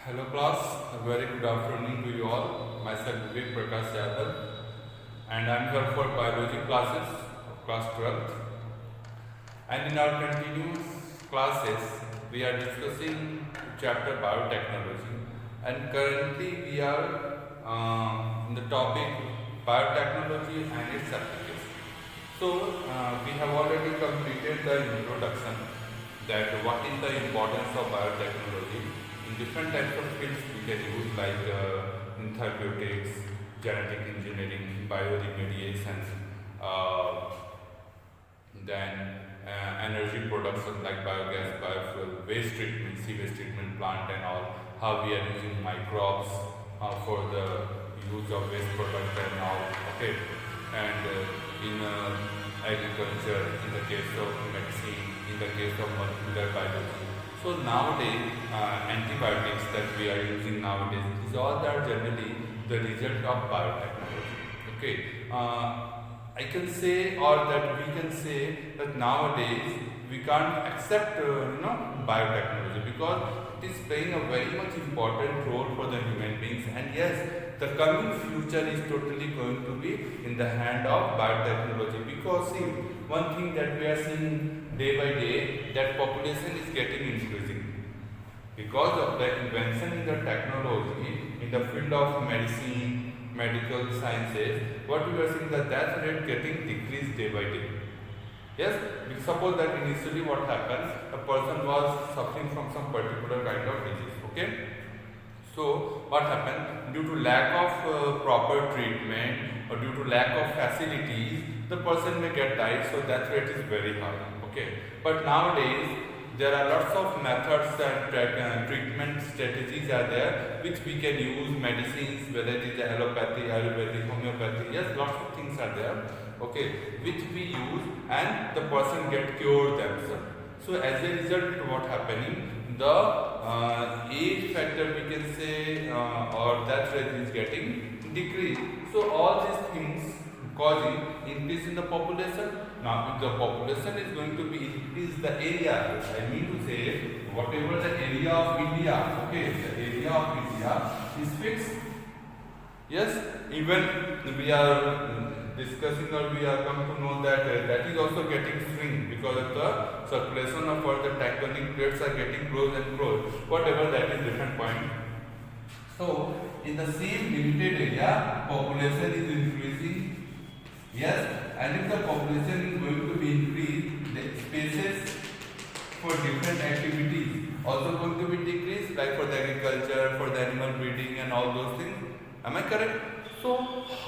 Hello class, a very good afternoon to you all. Myself Vivek Prakash Yadav and I am here for biology classes of class 12th. And in our continuous classes, we are discussing chapter biotechnology and currently we are in the topic biotechnology and its application. So, we have already completed the introduction that what is the importance of biotechnology in different types of fields we can use like in therapeutics, genetic engineering, bioremediation, uh, then energy production like biogas, biofuel, waste treatment, sewage treatment plant and all, how we are using microbes for the use of waste product and all, okay, and in agriculture, in the case of medicine, in the case of molecular biology. So nowadays, antibiotics that we are using nowadays, these all are generally the result of biotechnology. Okay, I can say or that we can say that nowadays we can't accept biotechnology because it is playing a very much important role for the human beings, and yes, the coming future is totally going to be in the hand of biotechnology because see, one thing that we are seeing day by day, that population is getting increasing because of the invention in the technology in the field of medicine, medical sciences. What we are seeing, the death rate getting decreased day by day. Yes, suppose that initially what happened, a person was suffering from some particular kind of disease. Okay, so what happened, due to lack of proper treatment or due to lack of facilities, the person may get died, so death rate is very high. Okay, but nowadays there are lots of methods and treatment strategies are there which we can use, medicines, whether it is allopathy, ayurvedic, homeopathy, yes, lots of things are there, okay, which we use and the person get cured themselves. So as a result, what happening, the age factor we can say or death rate is getting decreased. So all these things causing increase in the population. Now if the population is going to be increase, the area, I mean to say whatever the area of India, okay, the area of India is fixed. Yes, even we are discussing or we are come to know that that is also getting shrink because of the circulation of all the tectonic plates are getting close and close. Whatever, that is different point. So in the same limited area, population is increasing. Yes, and if the population is going to be increased, the spaces for different activities also going to be decreased, like for the agriculture, for the animal breeding and all those things. Am I correct? So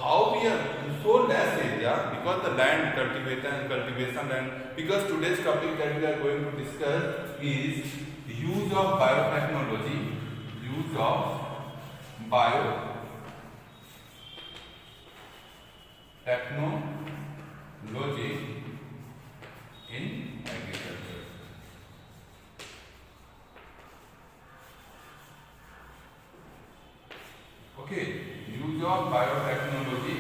how we are in so less area because the land cultivation land, because today's topic that we are going to discuss is use of biotechnology, use of biotechnology in agriculture. Okay, use of biotechnology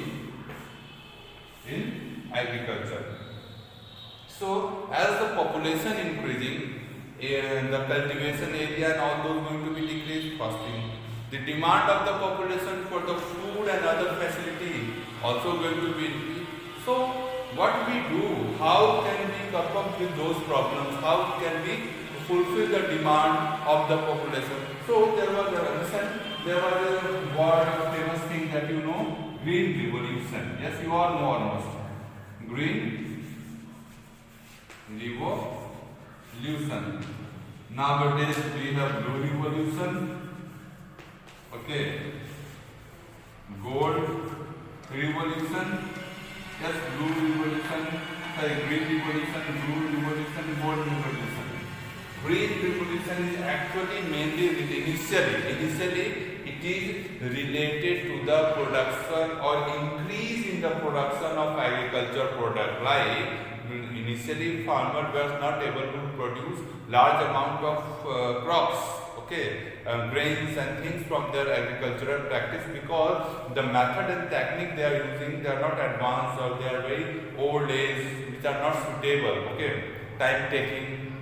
in agriculture. So as the population increasing, the cultivation area and all those going to be decreased. First thing, the demand of the population for the food and other facility also going to be increased. So what we do, how can we cope up with those problems, how can we fulfill the demand of the population? So there was a word, famous thing that you know, green revolution. Yes, you all know almost. Green revolution. Nowadays we have blue revolution, okay, gold revolution, yes, blue revolution, green revolution, blue revolution, gold revolution. Green revolution is actually mainly initially it is related to the production or increase in the production of agriculture product. Like initially farmer was not able to produce large amount of crops, okay, grains and things from their agricultural practice because the method and technique they are using, they are not advanced or they are very old age which are not suitable, okay, time taking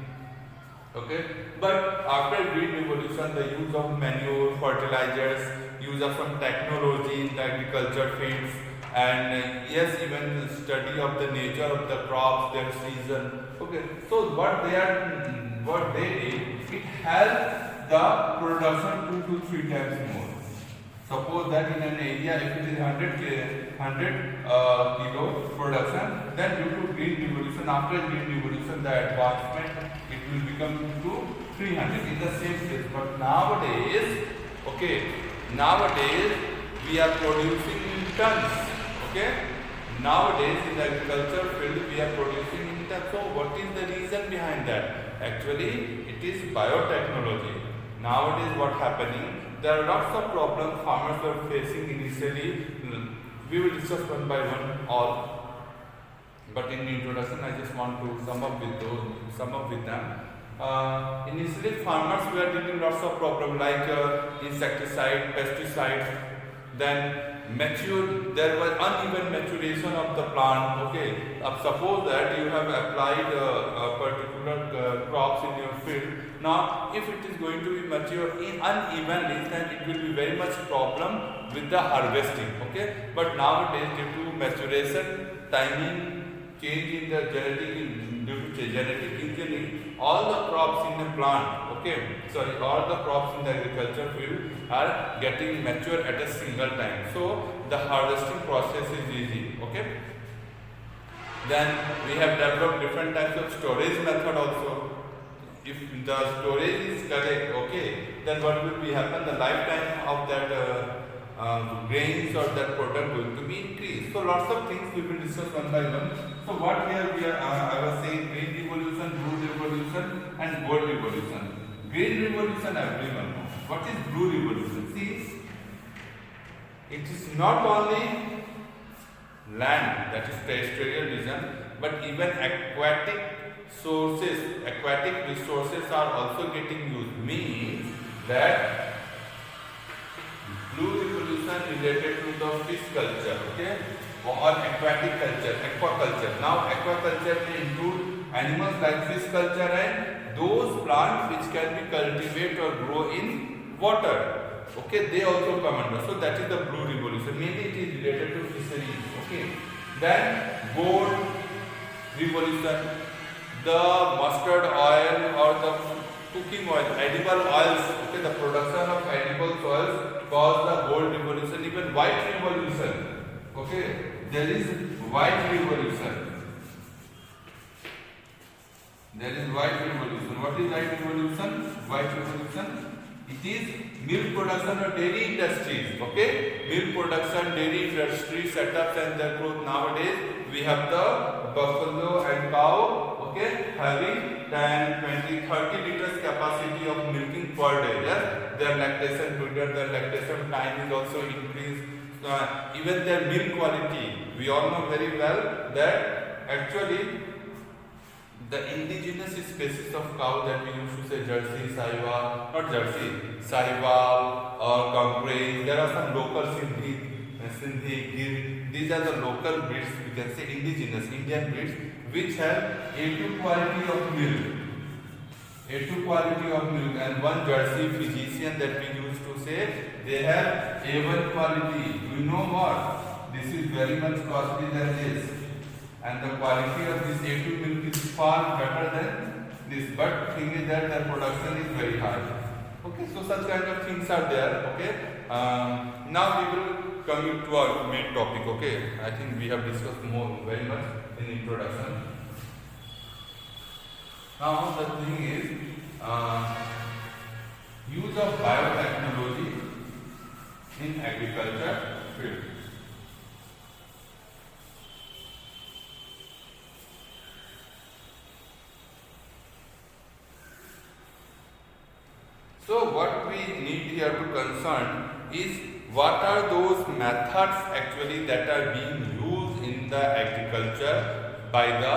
Okay, but after green revolution, the use of manure, fertilizers, use of some technology in the agriculture fields, and yes, even the study of the nature of the crops, their season. Okay, so what they did, it helped the production 2 to 3 times more. Suppose that in an area, if it is 100 kilo production, then due to green revolution, after green revolution, the advancement, it will become to 300 in the same place. But nowadays, okay, nowadays we are producing in tons. Okay, nowadays in the agriculture field we are producing in tons. So what is the reason behind that? Actually, it is biotechnology. Nowadays, what happening? There are lots of problems farmers were facing initially. We will discuss one by one all. But in the introduction, I just want to sum up with them. Initially, farmers were dealing lots of problems like insecticide, pesticides. Then there was uneven maturation of the plant. Okay, suppose that you have applied a particular crops in your field. Now, if it is going to be mature unevenly, then it will be very much problem with the harvesting. Okay, but nowadays due to maturation, timing, change in the due to genetic engineering, all the crops in the plant, all the crops in the agriculture field are getting mature at a single time. So the harvesting process is easy. Okay. Then we have developed different types of storage method also. If the storage is correct, okay, then what will be happen? The lifetime of that grains or that product going to be increased. So lots of things we will discuss one by one. So what here we are, I was saying green revolution, blue revolution, and gold revolution. Green revolution, everyone knows. What is blue revolution? See, it is not only land, that is terrestrial region, but even aquatic resources are also getting used. Means that blue revolution related to the fish culture, okay, or aquaculture. Now aquaculture may include animals like fish culture and those plants which can be cultivated or grow in water. Okay, they also come under. So that is the blue revolution. Mainly it is related to fisheries. Okay. Then gold revolution. The mustard oil or the cooking oil, edible oils, okay, the production of edible oils caused the gold revolution, even white revolution. Okay, there is white revolution. There is white revolution. What is white revolution? White revolution. It is milk production or dairy industries. Okay, milk production, dairy industry setups and their growth. Nowadays we have the buffalo and cow. Okay, having 10, 20, 30 liters capacity of milking per day. Yes, their lactation period, their lactation time is also increased. Even their milk quality. We all know very well that actually the indigenous species of cow that we used to say Jersey, Sahiwal or Kangaroo. There are some local Sindhi, Gir. These are the local breeds, we can say indigenous Indian breeds, which have A2 quality of milk. A2 quality of milk, and one Jersey Friesian that we used to say, they have A1 quality. You know what? This is very much costly than this. And the quality of this A2 milk is far better than this. But thing is that their production is very high. Okay, so such kind of things are there. Okay. Now we will come to our main topic. Okay, I think we have discussed very much in introduction. Now the thing is use of biotechnology in agriculture field. So what we need here to concern is what are those methods actually that are being used in the agriculture by the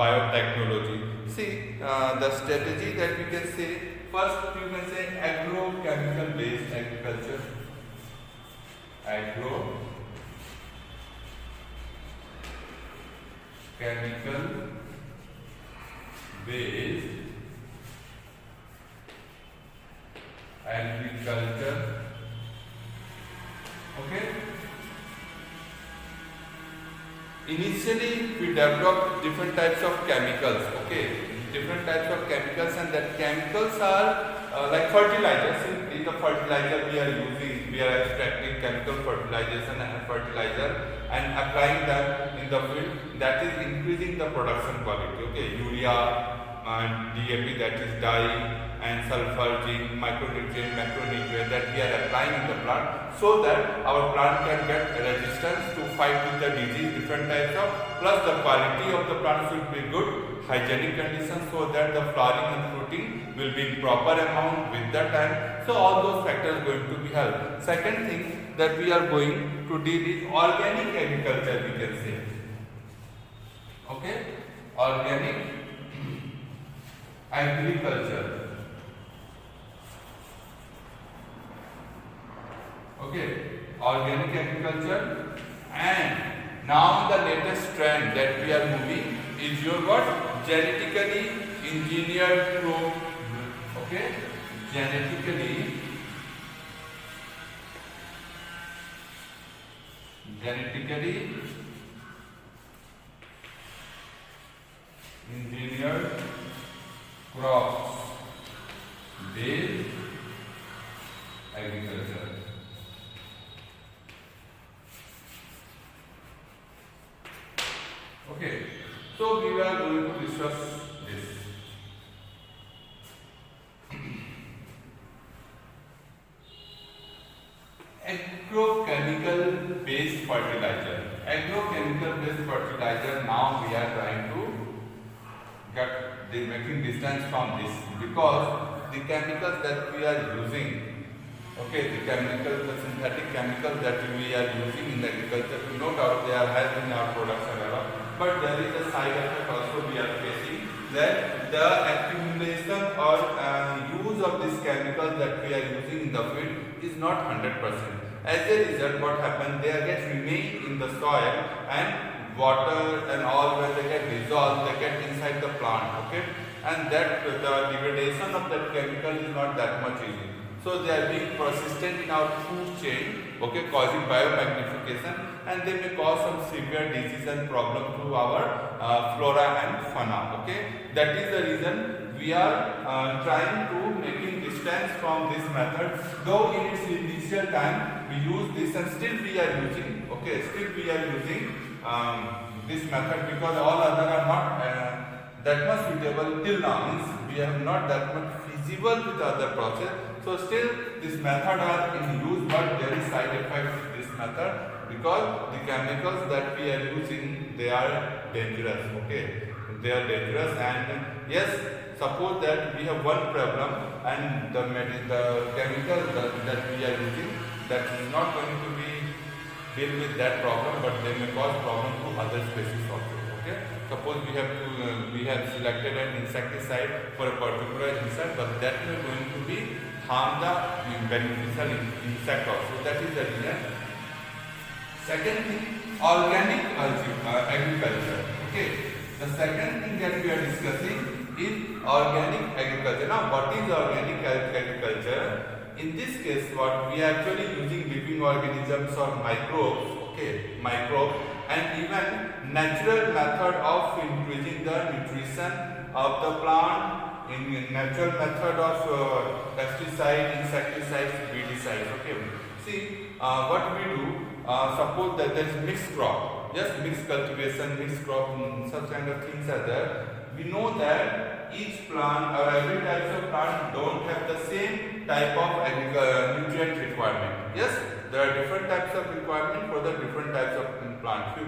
biotechnology. See, the strategy that we can say, first you can say agrochemical based agriculture. Agrochemical based agriculture. Okay. Initially, we developed different types of chemicals. Okay, different types of chemicals, and that chemicals are like fertilizers. In the fertilizer we are using, we are extracting chemical fertilization and fertilizer and applying them in the field. That is increasing the production quality. Okay, urea and DAP, that is dye, and sulfur, zinc, micronutrient, macronutrient that we are applying in the plant, so that our plant can get resistance to fight with the disease, different types of, plus the quality of the plant should be good, hygienic conditions, so that the flowering and fruiting will be in proper amount with the time. So all those factors going to be helped. Second thing that we are going to deal is organic agriculture, we can say. Okay, organic agriculture. Okay, organic agriculture. And now the latest trend that we are moving is your what? Genetically engineered crop. Okay, genetically engineered crops based agriculture. Okay, so we are going to discuss this. Agrochemical based fertilizer. Agrochemical based fertilizer, now we are trying to get the making distance from this, because the chemicals that we are using, okay, the synthetic chemicals that we are using in agriculture, no doubt they are helping our production a lot, but there is a side effect also we are facing, that the accumulation or use of this chemical that we are using in the field is not 100%. As a result, what happens, they get remain in the soil, and water and all, when they get dissolved, they get inside the plant. Okay, and that the degradation of that chemical is not that much easy. So they are being persistent in our food chain, okay, causing biomagnification, and they may cause some severe disease and problem to our flora and fauna. Okay, that is the reason we are trying to making distance from this method. Though in its initial time we use this, and still we are using. Okay, still we are using this method, because all other are not that much suitable till now. Means we have not that much feasible with other process. So still this method are in use, but there is side effect with this method, because the chemicals that we are using, they are dangerous. Okay, they are dangerous, and yes, suppose that we have one problem and the chemical that we are using, that is not going to be deal with that problem, but they may cause problem to other species also. Okay, suppose we have selected an insecticide for a particular insect, but that may going to be harm the beneficial insect also. That is the reason. Second thing, organic agriculture. Okay, the second thing that we are discussing is organic agriculture. Now, what is organic agriculture? In this case, what we are actually using living organisms or microbes, okay, microbes, and even natural method of increasing the nutrition of the plant, in natural method of pesticide, insecticides, weedicides. Okay, see what we do. Suppose that there is mixed crop, yes, mixed cultivation, mixed crop, such kind of things are there. We know that each plant or every type of plant don't have the same type of nutrient requirement. Yes, there are different types of requirement for the different types of plants.